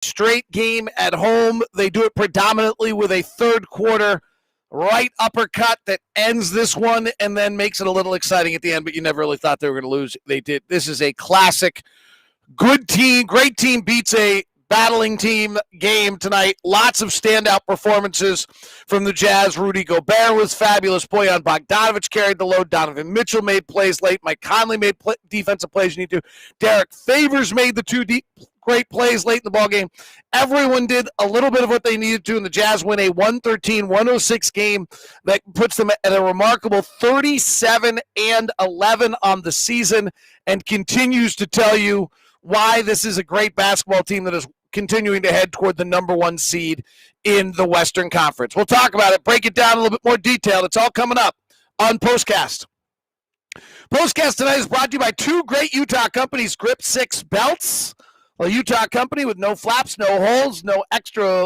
straight game at home. They do it predominantly with a third quarter right uppercut that ends this one and then makes it a little exciting at the end, but you never really thought they were going to lose. They did. This is a classic, good team, great team beats a battling team game tonight. Lots of standout performances from the Jazz. Rudy Gobert was fabulous. Bojan Bogdanovic carried the load. Donovan Mitchell made plays late. Mike Conley made defensive plays you need to. Derek Favors made the two great plays late in the ballgame. Everyone did a little bit of what they needed to, and the Jazz win a 113-106 game that puts them at a remarkable 37-11 on the season and continues to tell you why this is a great basketball team that is continuing to head toward the number one seed in the Western Conference. We'll talk about it, break it down a little bit more detail. It's all coming up on Postcast. Postcast tonight is brought to you by two great Utah companies, Grip 6 Belts, a Utah company with no flaps, no holes, no extra.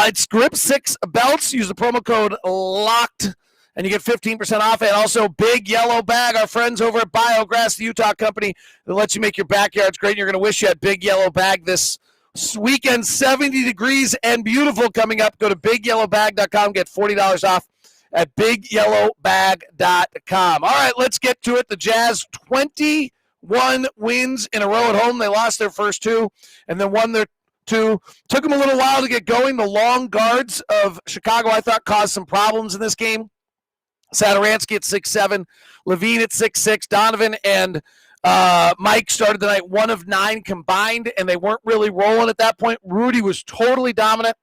It's Grip 6 Belts. Use the promo code LOCKED, and you get 15% off. And also Big Yellow Bag, our friends over at Biograss, the Utah company that lets you make your backyards great. And you're going to wish you had Big Yellow Bag this weekend. 70 degrees and beautiful coming up. Go to BigYellowBag.com. Get $40 off at BigYellowBag.com. All right, let's get to it. The Jazz, 21 wins in a row at home. They lost their first two and then won their two. Took them a little while to get going. The long guards of Chicago, I thought, caused some problems in this game. Satoransky at 6'7", Levine at 6'6", Donovan and Mike started the night 1 of 9 combined, and they weren't really rolling at that point. Rudy was totally dominant.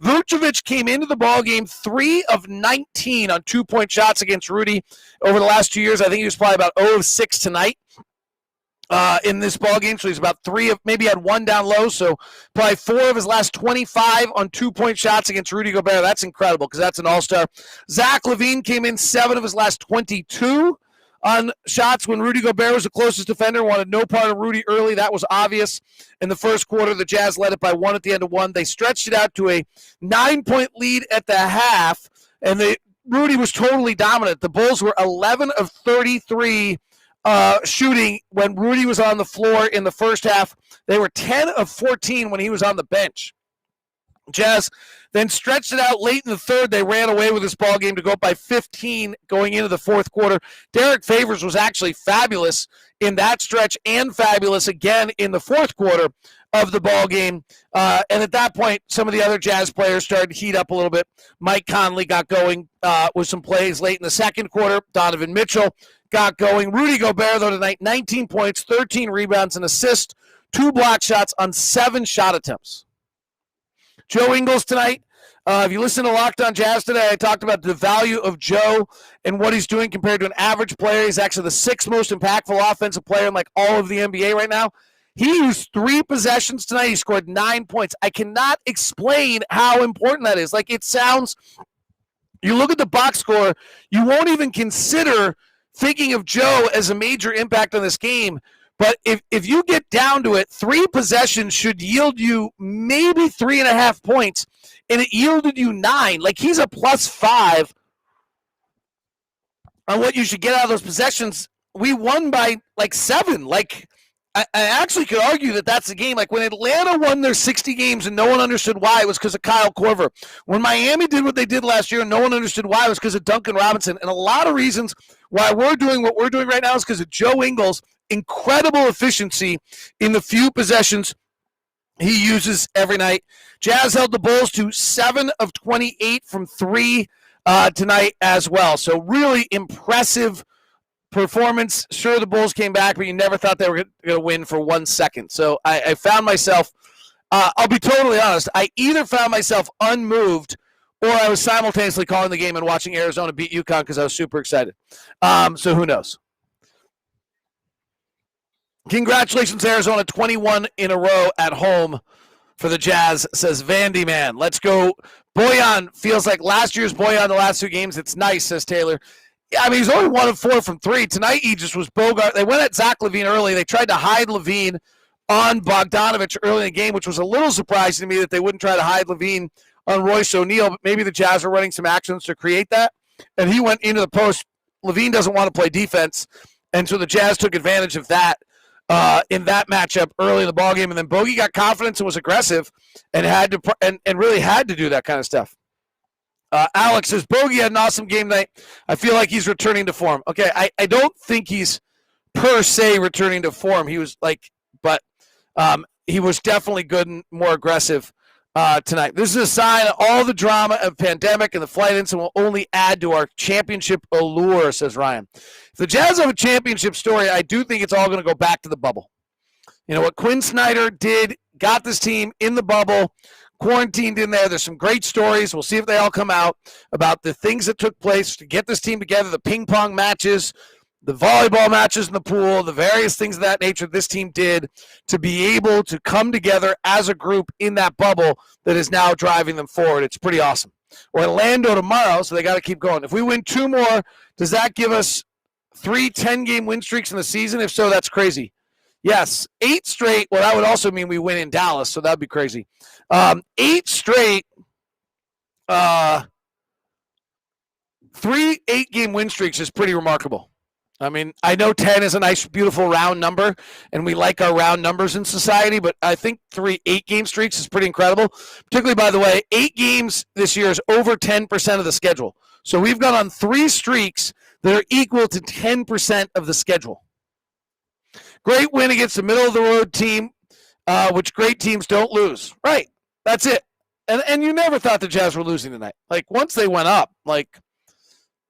Vucevic came into the ballgame 3 of 19 on 2-point shots against Rudy over the last 2 years. I think he was probably about 0 of 6 tonight in this ballgame, so he's about 3 of, maybe had 1 down low, so probably 4 of his last 25 on 2-point shots against Rudy Gobert. That's incredible because that's an all-star. Zach LaVine came in 7 of his last 22 on shots when Rudy Gobert was the closest defender, wanted no part of Rudy early. That was obvious. In the first quarter, the Jazz led it by 1 at the end of 1. They stretched it out to a 9-point lead at the half, and Rudy was totally dominant. The Bulls were 11 of 33 shooting when Rudy was on the floor in the first half. They were 10 of 14 when he was on the bench. Jazz then stretched it out late in the third. They ran away with this ball game to go up by 15 going into the fourth quarter. Derek Favors was actually fabulous in that stretch and fabulous again in the fourth quarter of the ball game. And at that point, some of the other Jazz players started to heat up a little bit. Mike Conley got going with some plays late in the second quarter. Donovan Mitchell got going. Rudy Gobert, though, tonight, 19 points, 13 rebounds, an assist, 2 block shots on 7 shot attempts. Joe Ingles tonight. If you listen to Locked On Jazz today, I talked about the value of Joe and what he's doing compared to an average player. He's actually the 6th most impactful offensive player in like all of the NBA right now. He used 3 possessions tonight. He scored 9 points. I cannot explain how important that is. Like, it sounds, you look at the box score, you won't even consider thinking of Joe as a major impact on this game. But if you get down to it, 3 possessions should yield you maybe 3.5 points, and it yielded you 9. Like, he's a +5 on what you should get out of those possessions. We won by, 7. Like, I actually could argue that that's the game. Like, when Atlanta won their 60 games and no one understood why, it was because of Kyle Korver. When Miami did what they did last year and no one understood why, it was because of Duncan Robinson. And a lot of reasons why we're doing what we're doing right now is because of Joe Ingles' incredible efficiency in the few possessions he uses every night. Jazz held the Bulls to 7 of 28 from 3 tonight as well. So really impressive performance. Sure, the Bulls came back, but you never thought they were going to win for 1 second. So I found myself, I'll be totally honest, I either found myself unmoved or I was simultaneously calling the game and watching Arizona beat UConn because I was super excited. So who knows? Congratulations, Arizona, 21 in a row at home for the Jazz, says Vandy Man. Let's go. Bojan feels like last year's Bojan the last 2 games. It's nice, says Taylor. Yeah, I mean, he's only 1 of 4 from 3. Tonight, he just was Bogart. They went at Zach LaVine early. They tried to hide LaVine on Bogdanovic early in the game, which was a little surprising to me that they wouldn't try to hide LaVine on Royce O'Neal, but maybe the Jazz were running some actions to create that. And he went into the post. LaVine doesn't want to play defense, and so the Jazz took advantage of that. in that matchup early in the ballgame. And then Bogey got confidence and was aggressive and had to and really had to do that kind of stuff. Alex says, Bogey had an awesome game night. I feel like he's returning to form. Okay, I don't think he's per se returning to form. He was but he was definitely good and more aggressive tonight. This is a sign of all the drama of pandemic and the flight incident will only add to our championship allure, says Ryan. If the Jazz have a championship story, I do think it's all going to go back to the bubble. You know, what Quinn Snyder did, got this team in the bubble, quarantined in there. There's some great stories. We'll see if they all come out about the things that took place to get this team together, the ping pong matches, the volleyball matches in the pool, the various things of that nature this team did to be able to come together as a group in that bubble that is now driving them forward. It's pretty awesome. Orlando tomorrow, so they got to keep going. If we win 2 more, does that give us 3 10-game win streaks in the season? If so, that's crazy. Yes, 8 straight. Well, that would also mean we win in Dallas, so that would be crazy. 8 straight, 3 8-game win streaks is pretty remarkable. I mean, I know 10 is a nice, beautiful round number, and we like our round numbers in society, but I think 3 8-game streaks is pretty incredible. Particularly, by the way, 8 games this year is over 10% of the schedule. So we've gone on 3 streaks that are equal to 10% of the schedule. Great win against the middle-of-the-road team, which great teams don't lose. Right, that's it. And you never thought the Jazz were losing tonight. Like, once they went up,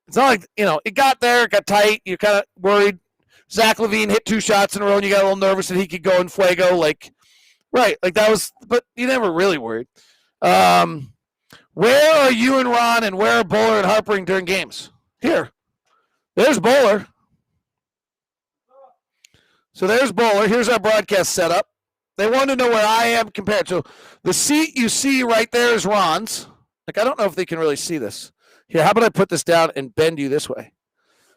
it's not like, it got there, it got tight. You're kind of worried. Zach LaVine hit 2 shots in a row, and you got a little nervous that he could go in fuego. That was, but you never really worried. Where are you and Ron, and where are Bowler and Harpering during games? Here. There's Bowler. So there's Bowler. Here's our broadcast setup. They want to know where I am compared. So the seat you see right there is Ron's. I don't know if they can really see this. Here, how about I put this down and bend you this way?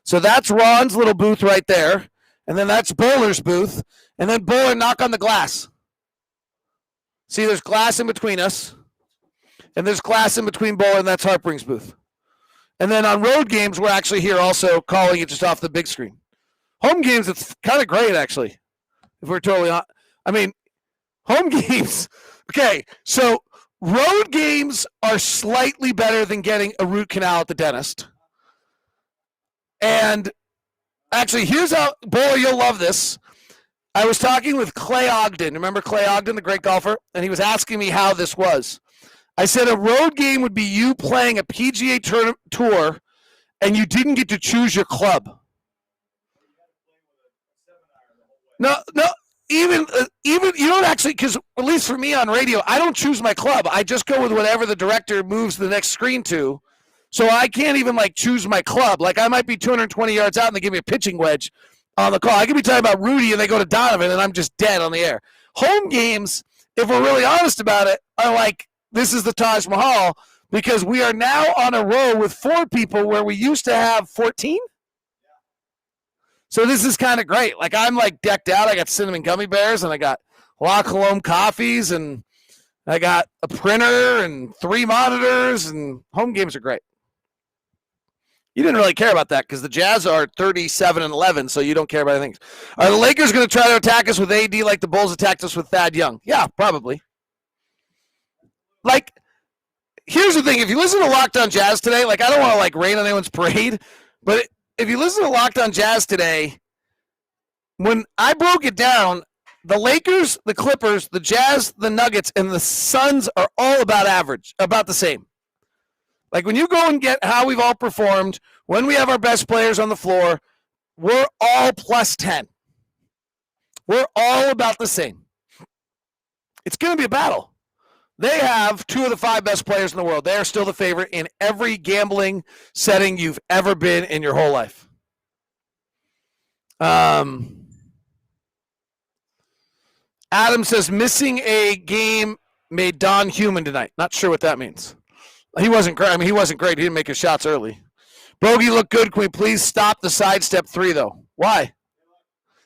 So that's Ron's little booth right there. And then that's Bowler's booth. And then Bowler, knock on the glass. See, there's glass in between us. And there's glass in between Bowler, and that's Harpering's booth. And then on road games, we're actually here also calling it just off the big screen. Home games, it's kind of great, actually, if we're totally honest. I mean, home games, okay, so road games are slightly better than getting a root canal at the dentist. And actually, here's how, boy, you'll love this. I was talking with Clay Ogden. Remember Clay Ogden, the great golfer? And he was asking me how this was. I said a road game would be you playing a PGA tour and you didn't get to choose your club. No, even you don't actually, because at least for me on radio, I don't choose my club. I just go with whatever the director moves the next screen to. So I can't even choose my club. I might be 220 yards out and they give me a pitching wedge on the call. I could be talking about Rudy and they go to Donovan and I'm just dead on the air. Home games, if we're really honest about it, are this is the Taj Mahal because we are now on a row with 4 people where we used to have 14. So this is kind of great. I'm decked out. I got cinnamon gummy bears and I got La Colombe coffees and I got a printer and 3 monitors and home games are great. You didn't really care about that because the Jazz are 37-11, so you don't care about anything. Are the Lakers going to try to attack us with AD like the Bulls attacked us with Thad Young? Yeah, probably. Here's the thing. If you listen to Locked On Jazz today, I don't want to rain on anyone's parade, but if you listen to Locked On Jazz today, when I broke it down, the Lakers, the Clippers, the Jazz, the Nuggets, and the Suns are all about average, about the same. When you go and get how we've all performed, when we have our best players on the floor, we're all plus 10. We're all about the same. It's going to be a battle. They have 2 of the 5 best players in the world. They are still the favorite in every gambling setting you've ever been in your whole life. Adam says, missing a game made Don human tonight. Not sure what that means. He wasn't great. He wasn't great. He didn't make his shots early. Bogey looked good. Can we please stop the sidestep 3, though? Why?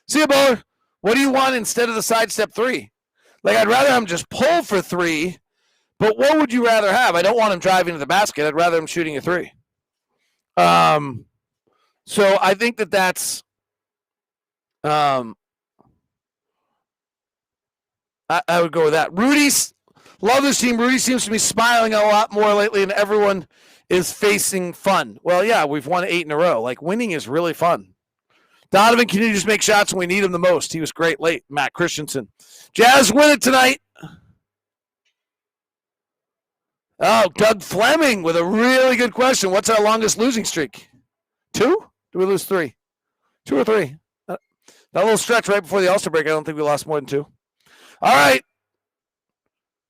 See you, Bowler. What do you want instead of the sidestep 3? I'd rather him just pull for 3, but what would you rather have? I don't want him driving to the basket. I'd rather him shooting a 3. So I think that's I would go with that. Rudy's love this team. Rudy seems to be smiling a lot more lately, and everyone is facing fun. Well, yeah, we've won 8 in a row. Like, winning is really fun. Donovan continues to make shots when we need him the most. He was great late. Matt Christensen. Jazz win it tonight. Oh, Doug Fleming with a really good question. What's our longest losing streak? 2? Do we lose 3? 2 or 3? That little stretch right before the All-Star break, I don't think we lost more than 2. All right.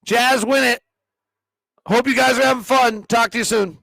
Jazz win it. Hope you guys are having fun. Talk to you soon.